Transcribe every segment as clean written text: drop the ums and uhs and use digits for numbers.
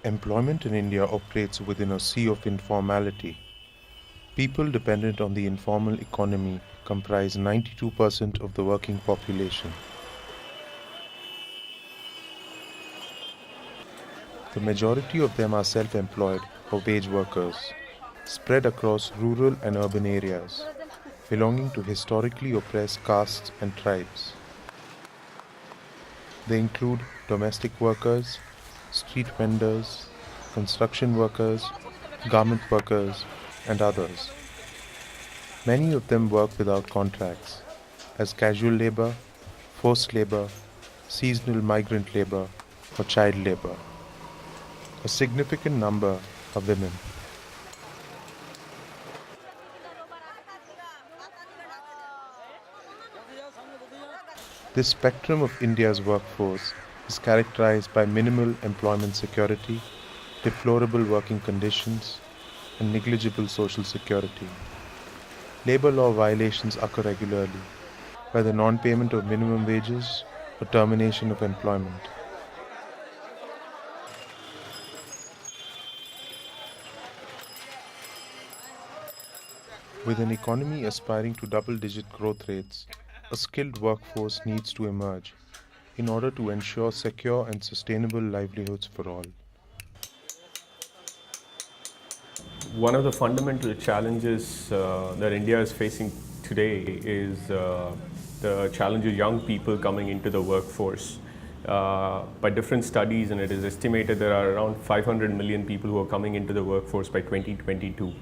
Employment in India operates within a sea of informality. People dependent on the informal economy comprise 92% of the working population. The majority of them are self-employed or wage workers, spread across rural and urban areas, belonging to historically oppressed castes and tribes. They include domestic workers, street vendors, construction workers, garment workers, and others. Many of them work without contracts, as casual labor, forced labor, seasonal migrant labor, or child labor. A significant number are women. This spectrum of India's workforce is characterized by minimal employment security, deplorable working conditions, and negligible social security. Labor law violations occur regularly, whether non-payment of minimum wages or termination of employment. With an economy aspiring to double-digit growth rates, a skilled workforce needs to emerge in order to ensure secure and sustainable livelihoods for all. One of the fundamental challenges that India is facing today is the challenge of young people coming into the workforce. By different studies, and it is estimated there are around 500 million people who are coming into the workforce by 2022,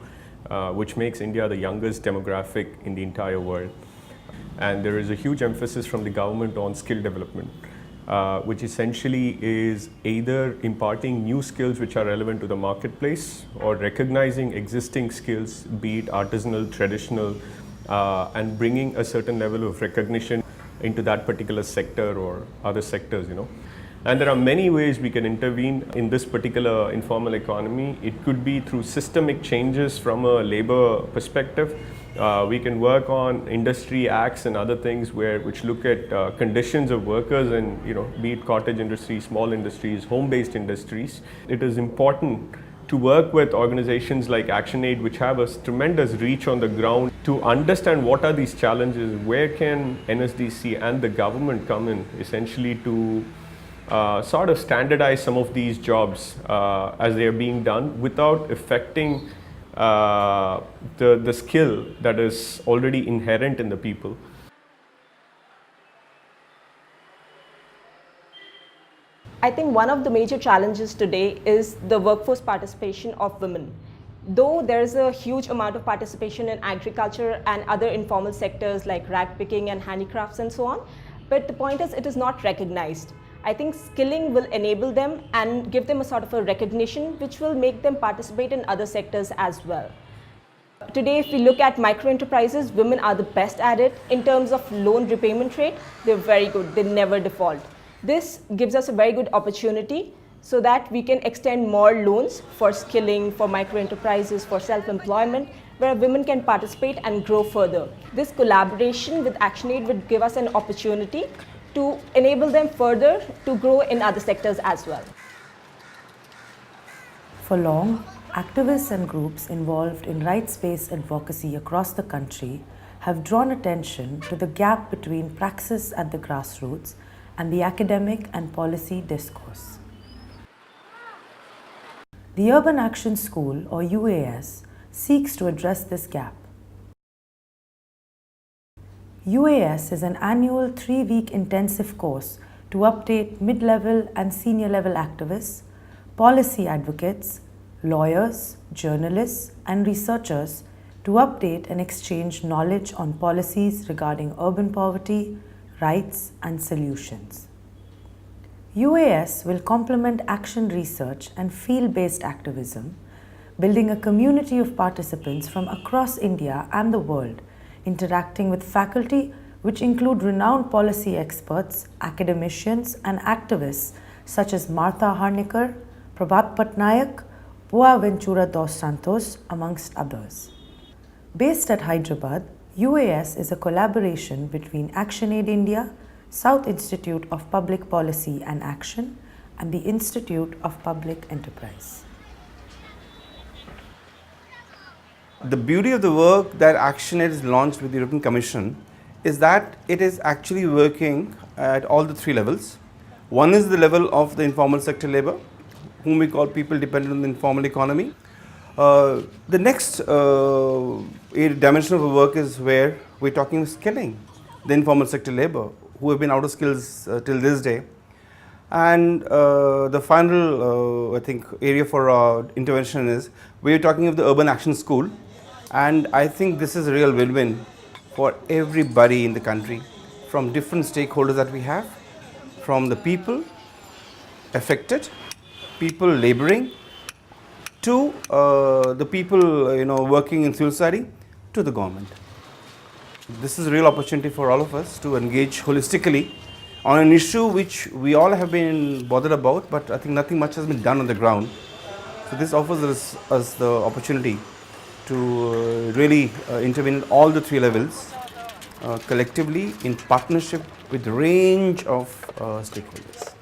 which makes India the youngest demographic in the entire world. And there is a huge emphasis from the government on skill development, which essentially is either imparting new skills which are relevant to the marketplace or recognizing existing skills, be it artisanal, traditional, and bringing a certain level of recognition into that particular sector or other sectors, And there are many ways we can intervene in this particular informal economy. It could be through systemic changes from a labor perspective. We can work on industry acts and other things which look at conditions of workers and be it cottage industries, small industries, home-based industries. It is important to work with organizations like ActionAid, which have a tremendous reach on the ground, to understand what are these challenges, where can NSDC and the government come in essentially to sort of standardize some of these jobs as they are being done without affecting the skill that is already inherent in the people. I think one of the major challenges today is the workforce participation of women. Though there is a huge amount of participation in agriculture and other informal sectors like rag picking and handicrafts and so on, but the point is it is not recognized. I think skilling will enable them and give them a sort of a recognition which will make them participate in other sectors as well. Today, if we look at micro enterprises, women are the best at it. In terms of loan repayment rate, they're very good, they never default. This gives us a very good opportunity so that we can extend more loans for skilling, for micro enterprises, for self-employment, where women can participate and grow further. This collaboration with ActionAid would give us an opportunity to enable them further to grow in other sectors as well. For long, activists and groups involved in rights-based advocacy across the country have drawn attention to the gap between praxis at the grassroots and the academic and policy discourse. The Urban Action School, or UAS, seeks to address this gap. UAS is an annual 3-week intensive course to update mid-level and senior-level activists, policy advocates, lawyers, journalists, and researchers to update and exchange knowledge on policies regarding urban poverty, rights, and solutions. UAS will complement action research and field-based activism, building a community of participants from across India and the world, interacting with faculty which include renowned policy experts, academicians, and activists such as Martha Harnikar, Prabhat Patnaik, Boaventura dos Santos, amongst others. Based at Hyderabad, UAS is a collaboration between ActionAid India, South Institute of Public Policy and Action, and the Institute of Public Enterprise. The beauty of the work that ActionAid has launched with the European Commission is that it is actually working at all the three levels. One is the level of the informal sector labor, whom we call people dependent on the informal economy. The next dimension of the work is where we're talking skilling the informal sector labor, who have been out of skills till this day. And the final, I think, area for our intervention is we're talking of the Urban Action School. And I think this is a real win-win for everybody in the country, from different stakeholders that we have, from the people affected, people laboring, to the people working in civil society, to the government. This is a real opportunity for all of us to engage holistically on an issue which we all have been bothered about, but I think nothing much has been done on the ground. So this offers us the opportunity to really intervene at all the three levels collectively in partnership with a range of stakeholders.